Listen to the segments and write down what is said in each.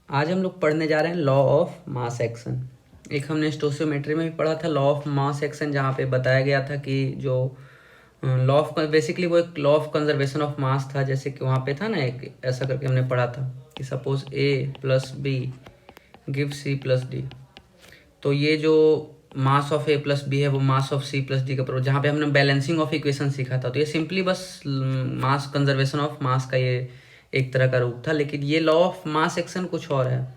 आज हम लोग पढ़ने जा रहे हैं लॉ ऑफ मास एक्शन। एक हमने स्टोशियोमेट्री में भी पढ़ा था लॉ ऑफ मास एक्शन, जहाँ पे बताया गया था कि जो लॉ ऑफ बेसिकली वो एक law of conservation of mass था। जैसे कि वहाँ पे था ना, एक ऐसा करके हमने पढ़ा था कि suppose A plus B give C plus D. तो ये जो mass of A plus B है वो mass of C plus D का प्रोडक्ट, जहाँ पे हमने बैलेंसिंग ऑफ इक्वेशन सीखा था। तो ये सिंपली बस मास कंजर्वेशन ऑफ मास का ये एक तरह का रूप था। लेकिन ये लॉ ऑफ मास एक्शन कुछ और है।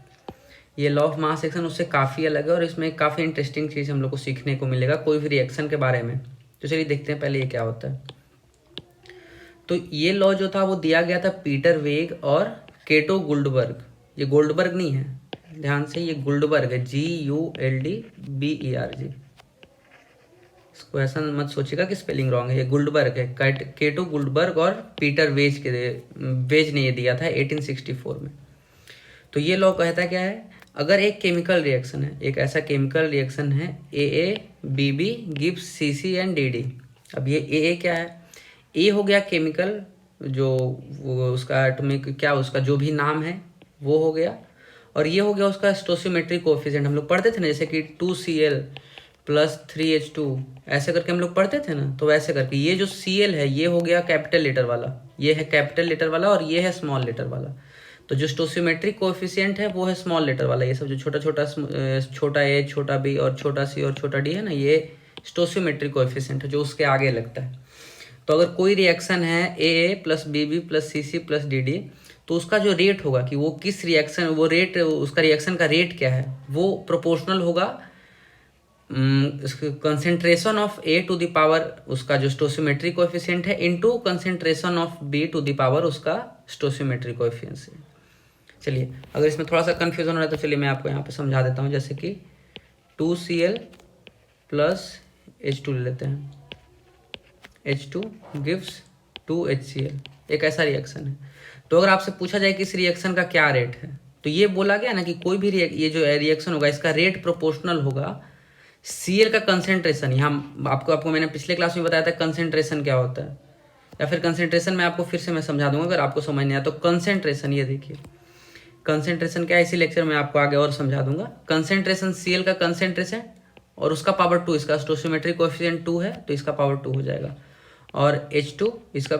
ये लॉ ऑफ मास एक्शन उससे काफ़ी अलग है और इसमें काफ़ी इंटरेस्टिंग चीज़ हम लोग को सीखने को मिलेगा कोई भी रिएक्शन के बारे में। तो चलिए देखते हैं पहले ये क्या होता है। तो ये लॉ जो था वो दिया गया था पीटर वेग और केटो गुल्डबर्ग। ये गोल्डबर्ग नहीं है, ध्यान से, ये गुल्डबर्ग है, GULDBERG। इसको ऐसा मत सोचिएगा कि स्पेलिंग रॉन्ग है, ये गुल्डबर्ग है। केटो गुल्डबर्ग और पीटर वेज ने ये दिया था 1864 में। तो ये लॉ कहता क्या है, अगर एक केमिकल रिएक्शन है, एक ऐसा केमिकल रिएक्शन है AABB gives CC and DD। अब ये AA क्या है, ए हो गया केमिकल, जो वो उसका एटॉमिक क्या उसका जो भी नाम है वो हो गया, और ये हो गया उसका स्टोशियोमेट्रिक कोएफिशिएंट। हम लोग पढ़ते थे ना, जैसे कि 2Cl प्लस 3H2 ऐसे करके हम लोग पढ़ते थे ना। तो वैसे करके ये जो Cl है ये हो गया कैपिटल लेटर वाला, ये है कैपिटल लेटर वाला, और ये है स्मॉल लेटर वाला। तो जो स्टोशियोमेट्रिक कोएफिशिएंट है वो है स्मॉल लेटर वाला। ये सब जो छोटा छोटा छोटा a छोटा b और छोटा c और छोटा d है ना, ये स्टोशियोमेट्रिक कोएफिशिएंट है जो उसके आगे लगता है। तो अगर कोई रिएक्शन है AA plus BB plus CC plus DD, तो उसका जो रेट होगा कि वो किस रिएक्शन, वो रेट उसका रिएक्शन का रेट क्या है, वो प्रोपोर्शनल होगा concentration of A to the power उसका जो स्टोशियोमेट्रिक कोएफिशिएंट है into concentration of B to the power उसका स्टोशियोमेट्रिक कोएफिशिएंट। चलिए, अगर इसमें थोड़ा सा कन्फ्यूजन हो रहा है तो चलिए मैं आपको यहाँ पे समझा देता हूँ। जैसे कि 2Cl प्लस H2 ले लेते हैं, H2 गिव्स 2HCl, एक ऐसा रिएक्शन है। तो अगर आपसे पूछा जाए कि इस रिएक्शन का क्या रेट है, तो ये बोला गया ना कि कोई भी ये जो रिएक्शन होगा इसका रेट प्रोपोर्शनल होगा Cl का कंसेंट्रेशन। यहाँ आपको मैंने पिछले क्लास में बताया था कंसेंट्रेशन क्या होता है, या फिर कंसेंट्रेशन में आपको फिर से मैं समझा दूंगा अगर आपको समझ नहीं आया। तो कंसेंट्रेशन, ये देखिए कंसेंट्रेशन क्या है, इसी लेक्चर में आपको आगे और समझा दूंगा। कंसेंट्रेशन Cl का कंसेंट्रेशन और उसका पावर 2, इसका स्टोशियोमेट्रिक कोएफिशिएंट 2 है तो इसका पावर 2 हो जाएगा, और H2 इसका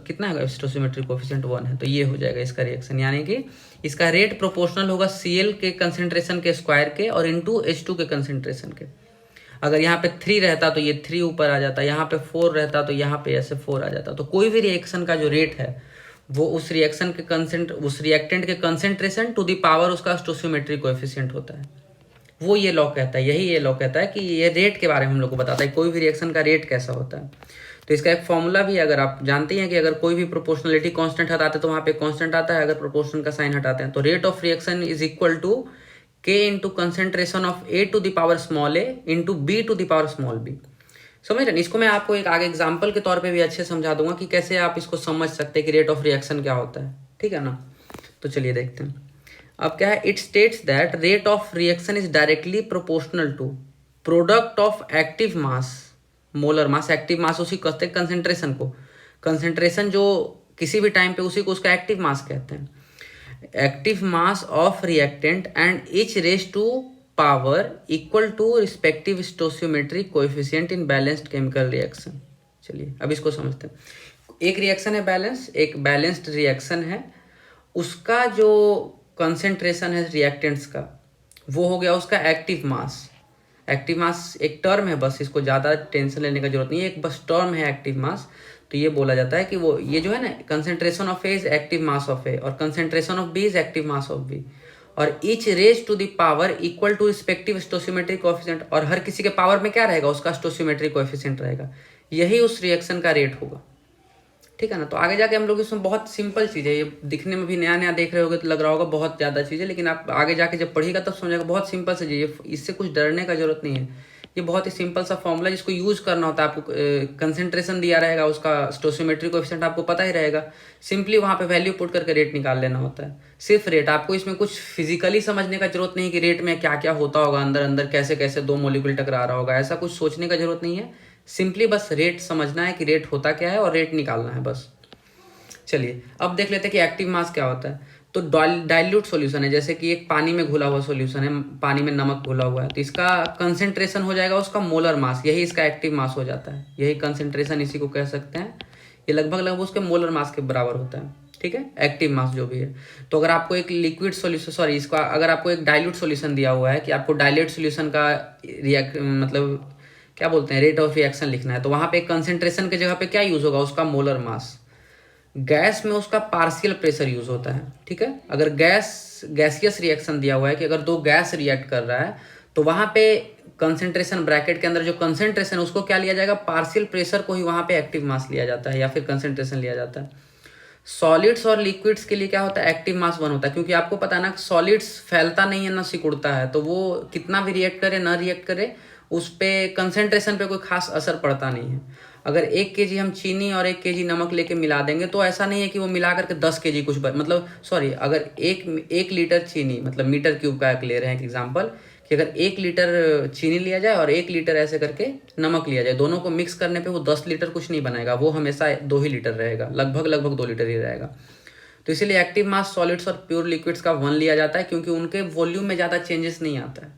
कितना है, स्टोशियोमेट्रिक कोएफिशिएंट 1 है, तो ये हो जाएगा इसका रिएक्शन। यानी कि इसका रेट प्रोपोर्शनल होगा Cl के कंसेंट्रेशन के स्क्वायर के और इनटू H2 के कंसेंट्रेशन के। अगर यहाँ पे 3 रहता तो ये 3 ऊपर आ जाता, यहाँ पे 4 रहता तो यहाँ पे ऐसे 4 आ जाता। तो कोई भी रिएक्शन का जो रेट है वो उस रिएक्शन के उस रिएक्टेंट के कंसेंट्रेशन टू द पावर उसका स्टोशियोमेट्रिक कोएफिशिएंट होता है। वो ये लॉ कहता है, यही ये लॉ कहता है कि ये रेट के बारे में हम लोग को बताता है कोई भी रिएक्शन का रेट कैसा होता है। तो इसका एक फॉर्मूला भी है, अगर आप जानते हैं कि अगर कोई भी प्रोपोर्शनलिटी कांस्टेंट हटाते हैं तो वहाँ पे कांस्टेंट आता है, अगर प्रोपोर्शन का साइन हटाते हैं तो rate of reaction is equal to K into concentration of A to the power small a into B to the power small b। समझ रहे हैं? इसको मैं आपको एक आगे एग्जाम्पल के तौर पे भी अच्छे समझा दूंगा कि कैसे आप इसको समझ सकते हैं कि रेट ऑफ रिएक्शन क्या होता है, ठीक है ना। तो चलिए देखते हैं अब क्या है। It states that rate of reaction is directly proportional to product of active mass, molar mass, active mass उसी कहते हैं कंसेंट्रेशन को, कंसेंट्रेशन जो किसी भी टाइम पे उसी को उसका एक्टिव मास कहते हैं, active mass of reactant and each raise to power equal to respective stoichiometric coefficient in balanced chemical reaction. चलिए अब इसको समझते हैं। एक रिएक्शन है बैलेंस, एक बैलेंस्ड रिएक्शन है, उसका जो कंसेंट्रेशन है रिएक्टेंट्स का वो हो गया उसका एक्टिव मास। एक्टिव मास एक टर्म है, बस इसको ज़्यादा टेंशन लेने का जरूरत नहीं है, एक बस टर्म है एक्टिव मास। तो ये बोला जाता है कि वो ये जो है ना, concentration of A is active mass of A और concentration of B is active mass of B, और each raise to the power equal to respective stoichiometric coefficient, और हर किसी के पावर में क्या रहेगा, उसका स्टोशियोमेट्रिक कोएफिशिएंट रहेगा। यही उस रिएक्शन का रेट होगा, ठीक है ना। तो आगे जाके हम लोग इसमें बहुत सिंपल चीज़ है, ये दिखने में भी नया नया देख रहे होगे तो लग रहा होगा बहुत ज़्यादा चीज़ है, लेकिन आप आगे जाके जब पढ़िएगा तब समझेगा बहुत सिंपल सी चीज़ है, इससे कुछ डरने का जरूरत नहीं है। ये बहुत ही सिंपल सा फॉर्मूला जिसको यूज करना होता है। आपको कंसेंट्रेशन दिया रहेगा, उसका स्टोशियोमेट्रिक कोएफिशिएंट आपको पता ही रहेगा, सिंपली वहाँ पे वैल्यू पुट करके रेट निकाल लेना होता है, सिर्फ रेट। आपको इसमें कुछ फिजिकली समझने का जरूरत नहीं कि रेट में क्या क्या होता होगा, अंदर अंदर कैसे कैसे दो मोलिक्यूल टकरा रहा होगा, ऐसा कुछ सोचने का जरूरत नहीं है। सिंपली बस रेट समझना है कि रेट होता क्या है और रेट निकालना है बस। चलिए अब देख लेते हैं कि एक्टिव मास क्या होता है। तो डाइल्यूट सॉल्यूशन है, जैसे कि एक पानी में घुला हुआ सॉल्यूशन है, पानी में नमक घुला हुआ है, तो इसका कंसेंट्रेशन हो जाएगा उसका मोलर मास, यही इसका एक्टिव मास हो जाता है, यही कंसेंट्रेशन इसी को कह सकते हैं। ये लगभग लगभग उसके मोलर मास के बराबर होता है, ठीक है, एक्टिव मास जो भी है। तो अगर आपको एक लिक्विड सॉल्यूशन, सॉरी इसका अगर आपको एक डाइल्यूट सॉल्यूशन दिया हुआ है कि आपको डाइल्यूट सॉल्यूशन का मतलब क्या बोलते हैं, रेट ऑफ रिएक्शन लिखना है, तो वहां पे कंसेंट्रेशन की जगह पे क्या यूज होगा, उसका मोलर मास। गैस में उसका पार्शियल प्रेशर यूज होता है, ठीक है। अगर गैसियस रिएक्शन दिया हुआ है कि अगर दो गैस रिएक्ट कर रहा है, तो वहां पे कंसेंट्रेशन ब्रैकेट के अंदर जो कंसेंट्रेशन है उसको क्या लिया जाएगा, पार्शियल प्रेशर को ही वहां पे एक्टिव मास लिया जाता है या फिर कंसेंट्रेशन लिया जाता है। सॉलिड्स और लिक्विड्स के लिए क्या होता है, एक्टिव मास 1 होता है, क्योंकि आपको पता है ना सॉलिड्स फैलता नहीं है ना सिकुड़ता है, तो वो कितना भी रिएक्ट करे ना रिएक्ट करे उस पे कंसेंट्रेशन पे कोई खास असर पड़ता नहीं है। अगर 1 kg हम चीनी और 1 kg नमक लेके मिला देंगे तो ऐसा नहीं है कि वो मिला करके 10 kg कुछ मतलब सॉरी, अगर एक लीटर चीनी मतलब मीटर क्यूब का ले रहे हैं एग्जाम्पल, कि अगर 1 लीटर चीनी लिया जाए और 1 लीटर ऐसे करके नमक लिया जाए, दोनों को मिक्स करने पे वो 10 लीटर कुछ नहीं बनाएगा, वो हमेशा 2 ही लीटर रहेगा, लगभग 2 लीटर ही रहेगा। तो इसीलिए एक्टिव मास सॉलिड्स और प्योर लिक्विड्स का 1 लिया जाता है, क्योंकि उनके वॉल्यूम में ज़्यादा चेंजेस नहीं आता है,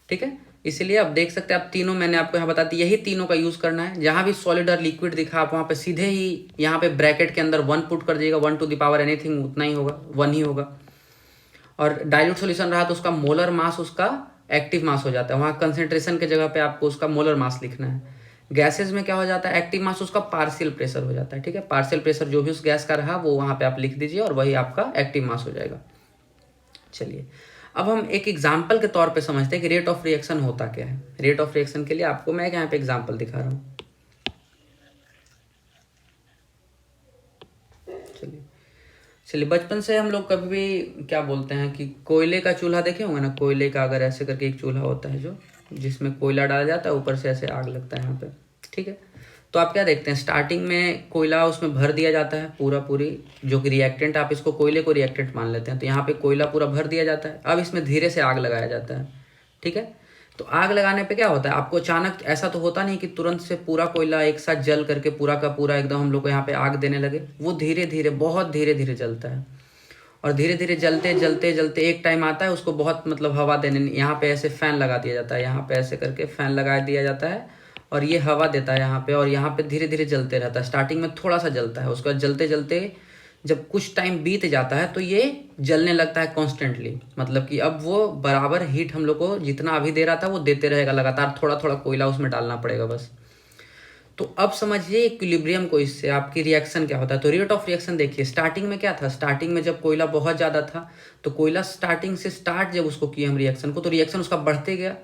ठीक है। इसीलिए आप देख सकते हैं, आप तीनों मैंने आपको यहाँ बता दी, यही तीनों का यूज करना है। जहां भी सॉलिड और लिक्विड दिखा आप वहां पे सीधे ही यहाँ पे ब्रैकेट के अंदर 1 पुट कर दीजिएगा, 1 टू द पावर एनीथिंग उतना ही होगा, 1 ही होगा। और डाइल्यूट सॉल्यूशन रहा तो उसका मोलर मास उसका एक्टिव मास हो जाता है, वहां कंसेंट्रेशन के जगह पे आपको उसका मोलर मास लिखना है। गैसेज में क्या हो जाता है, एक्टिव मास उसका पार्शियल प्रेशर हो जाता है, ठीक है। पार्शियल प्रेशर जो भी उस गैस का रहा वो वहां पे आप लिख दीजिए और वही आपका एक्टिव मास हो जाएगा। चलिए अब हम एक एग्जाम्पल के तौर पे समझते हैं कि रेट ऑफ रिएक्शन होता क्या है। रेट ऑफ रिएक्शन के लिए आपको मैं यहाँ पे एग्जाम्पल दिखा रहा हूँ। चलिए बचपन से हम लोग कभी भी क्या बोलते हैं कि कोयले का चूल्हा देखे होंगे ना, कोयले का अगर ऐसे करके एक चूल्हा होता है जो जिसमें कोयला डाला जाता है, ऊपर से ऐसे आग लगता है यहाँ पे, ठीक है। तो आप क्या देखते हैं, स्टार्टिंग में कोयला उसमें भर दिया जाता है पूरी जो कि रिएक्टेंट, आप इसको कोयले को रिएक्टेंट मान लेते हैं, तो यहाँ पे कोयला पूरा भर दिया जाता है। अब इसमें धीरे से आग लगाया जाता है, ठीक है। तो आग लगाने पे क्या होता है, आपको अचानक ऐसा तो होता नहीं कि तुरंत से पूरा कोयला एक साथ जल करके पूरा का पूरा एकदम हम लोग को यहाँ पे आग देने लगे, वो धीरे धीरे बहुत धीरे धीरे जलता है। और धीरे धीरे जलते जलते जलते एक टाइम आता है उसको बहुत मतलब हवा देने, यहाँ पे ऐसे फैन लगा दिया जाता है, यहाँ पे ऐसे करके फैन लगा दिया जाता है और ये हवा देता है यहाँ पे, और यहाँ पे धीरे धीरे जलते रहता है। स्टार्टिंग में थोड़ा सा जलता है, उसके बाद जलते जलते जब कुछ टाइम बीत जाता है तो ये जलने लगता है कॉन्स्टेंटली, मतलब कि अब वो बराबर हीट हम लोग को जितना अभी दे रहा था वो देते रहेगा लगातार, थोड़ा थोड़ा कोयला उसमें डालना पड़ेगा बस। तो अब समझिए इक्विलिब्रियम को, इससे आपकी रिएक्शन क्या होता है। तो रेट ऑफ रिएक्शन देखिए, स्टार्टिंग में क्या था, स्टार्टिंग में जब कोयला बहुत ज़्यादा था तो कोयला स्टार्टिंग से स्टार्ट जब उसको किए हम रिएक्शन को, तो रिएक्शन उसका बढ़ते गया,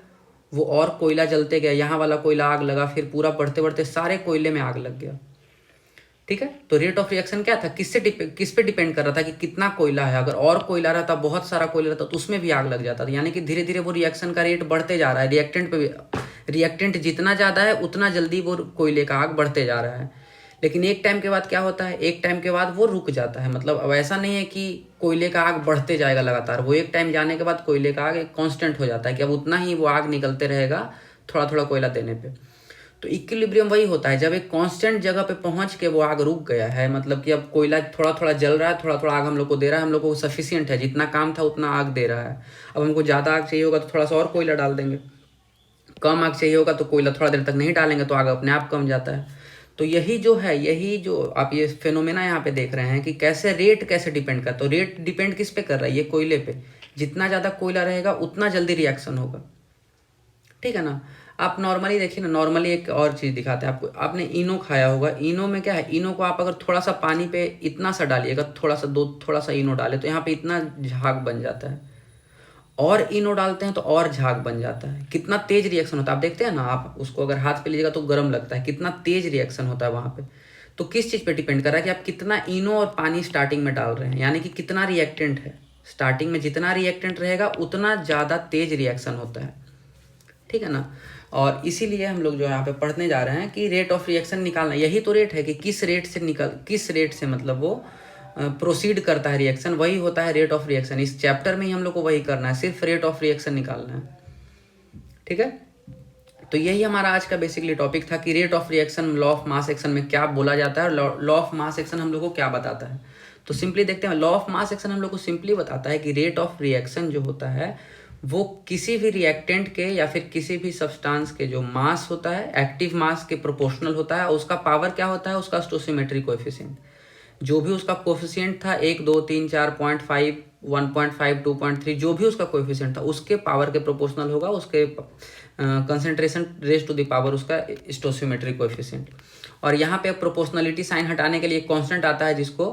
वो और कोयला जलते गया, यहाँ वाला कोयला आग लगा, फिर पूरा बढ़ते बढ़ते सारे कोयले में आग लग गया, ठीक है। तो रेट ऑफ रिएक्शन क्या था, किस पे डिपेंड कर रहा था कि कितना कोयला है। अगर और कोयला रहता, बहुत सारा कोयला रहता तो उसमें भी आग लग जाता था, यानी कि धीरे धीरे वो रिएक्शन का रेट बढ़ते जा रहा है, रिएक्टेंट पे भी, रिएक्टेंट जितना ज़्यादा है उतना जल्दी वो कोयले का आग बढ़ते जा रहा है। लेकिन एक टाइम के बाद क्या होता है, एक टाइम के बाद वो रुक जाता है, मतलब अब ऐसा नहीं है कि कोयले का आग बढ़ते जाएगा लगातार, वो एक टाइम जाने के बाद कोयले का आग एक कांस्टेंट हो जाता है कि अब उतना ही वो आग निकलते रहेगा थोड़ा थोड़ा कोयला देने पे। तो इक्विलिब्रियम वही होता है जब एक कांस्टेंट जगह पे पहुंच के वो आग रुक गया है, मतलब कि अब कोयला थोड़ा थोड़ा जल रहा है, थोड़ा थोड़ा आग हम लोग को दे रहा है, हम लोग को सफिशियंट है, जितना काम था उतना आग दे रहा है। अब हमको ज़्यादा आग चाहिए होगा तो थोड़ा सा और कोयला डाल देंगे, कम आग चाहिए होगा तो कोयला थोड़ा देर तक नहीं डालेंगे तो आग अपने आप कम जाता है। तो यही जो आप ये फेनोमेना यहाँ पे देख रहे हैं कि कैसे रेट कैसे डिपेंड करता है। तो रेट डिपेंड किस पे कर रहा है, ये कोयले पे, जितना ज़्यादा कोयला रहेगा उतना जल्दी रिएक्शन होगा, ठीक है ना। आप नॉर्मली देखिए ना, नॉर्मली एक और चीज़ दिखाते हैं आपको, आपने इनो खाया होगा, इनो में क्या है, इनो को आप अगर थोड़ा सा पानी पे इतना सा डालिएगा, थोड़ा सा इनो डाले तो यहाँ पे इतना झाग बन जाता है, और इनो डालते हैं तो और झाग बन जाता है, कितना तेज रिएक्शन होता है। आप देखते हैं ना, आप उसको अगर हाथ पे लीजिएगा तो गर्म लगता है, कितना तेज रिएक्शन होता है वहाँ पे। तो किस चीज़ पे डिपेंड कर रहा है कि आप कितना इनो और पानी स्टार्टिंग में डाल रहे हैं, यानी कि कितना रिएक्टेंट है। स्टार्टिंग में जितना रिएक्टेंट रहेगा उतना ज़्यादा तेज रिएक्शन होता है, ठीक है ना। और इसीलिए हम लोग जो यहाँ पे पढ़ने जा रहे हैं कि रेट ऑफ रिएक्शन निकालना, यही तो रेट है कि किस रेट से मतलब वो प्रोसीड करता है रिएक्शन, वही होता है रेट ऑफ रिएक्शन। इस चैप्टर में ही हम लोग को वही करना है, सिर्फ रेट ऑफ रिएक्शन निकालना है, ठीक है। तो यही हमारा आज का बेसिकली टॉपिक था कि rate of reaction law of mass action में क्या बोला जाता है और लॉ ऑफ मास एक्शन हम लोग को क्या बताता है। तो सिंपली देखते हैं, लॉ ऑफ मास एक्शन हम लोग को सिंपली बताता है कि रेट ऑफ रिएक्शन जो होता है वो किसी भी रिएक्टेंट के या फिर किसी भी सब्सटेंस के जो मास होता है एक्टिव मास के प्रोपोर्शनल होता है, उसका पावर क्या होता है, उसका स्टोसिमेट्री कोएफिशिएंट। जो भी उसका कोएफिशिएंट था 1 2 3 4 0.5 1.5 2.3 जो भी उसका कोएफिशिएंट था उसके पावर के प्रोपोर्शनल होगा उसके concentration raise to the power उसका स्टोसियोमेट्रिक कोएफिशिएंट। और यहाँ पे प्रोपोर्शनलिटी साइन हटाने के लिए एक कांस्टेंट आता है जिसको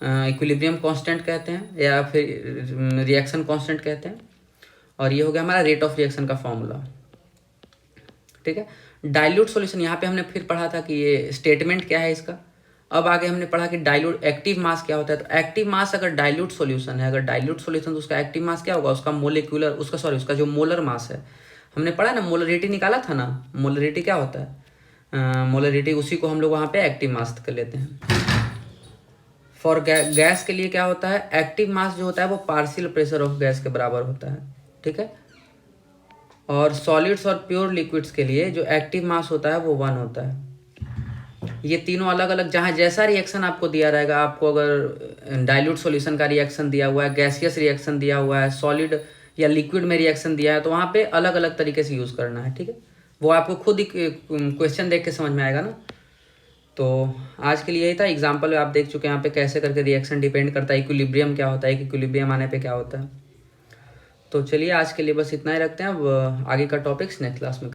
इक्विलिब्रियम कांस्टेंट कहते हैं या फिर रिएक्शन कांस्टेंट कहते हैं। और ये हो गया हमारा रेट ऑफ रिएक्शन का फॉर्मूला। ठीक है, डाइल्यूट सॉल्यूशन यहाँ पे हमने फिर पढ़ा था कि ये स्टेटमेंट क्या है इसका। अब आगे हमने पढ़ा कि डाइल्यूट एक्टिव मास क्या होता है। तो एक्टिव मास अगर डाइल्यूट सॉल्यूशन है, अगर डाइल्यूट सॉल्यूशन तो उसका एक्टिव मास क्या होगा, उसका मोलिकुलर उसका जो मोलर मास है, हमने पढ़ा ना मोलरिटी निकाला था ना, मोलरिटी क्या होता है, मोलरिटी उसी को हम लोग वहाँ पे एक्टिव मास कर लेते हैं। फॉर गैस के लिए क्या होता है, एक्टिव मास जो होता है वो पार्शियल प्रेशर ऑफ गैस के बराबर होता है। ठीक है, और सॉलिड्स और प्योर लिक्विड्स के लिए जो एक्टिव मास होता है वो 1 होता है। ये तीनों अलग अलग, जहाँ जैसा रिएक्शन आपको दिया रहेगा, आपको अगर डाइल्यूट सॉल्यूशन का रिएक्शन दिया हुआ है, गैसियस रिएक्शन दिया हुआ है, सॉलिड या लिक्विड में रिएक्शन दिया है, तो वहाँ पे अलग अलग तरीके से यूज़ करना है। ठीक है, वो आपको खुद ही क्वेश्चन देख के समझ में आएगा ना। तो आज के लिए यही था, एग्जाम्पल आप देख चुके हैं यहाँ पे कैसे करके रिएक्शन डिपेंड करता है, इक्विलिब्रियम क्या होता है, इक्विलिब्रियम आने पे क्या होता है। तो चलिए आज के लिए बस इतना ही रखते हैं, अब आगे का टॉपिक्स नेक्स्ट क्लास में।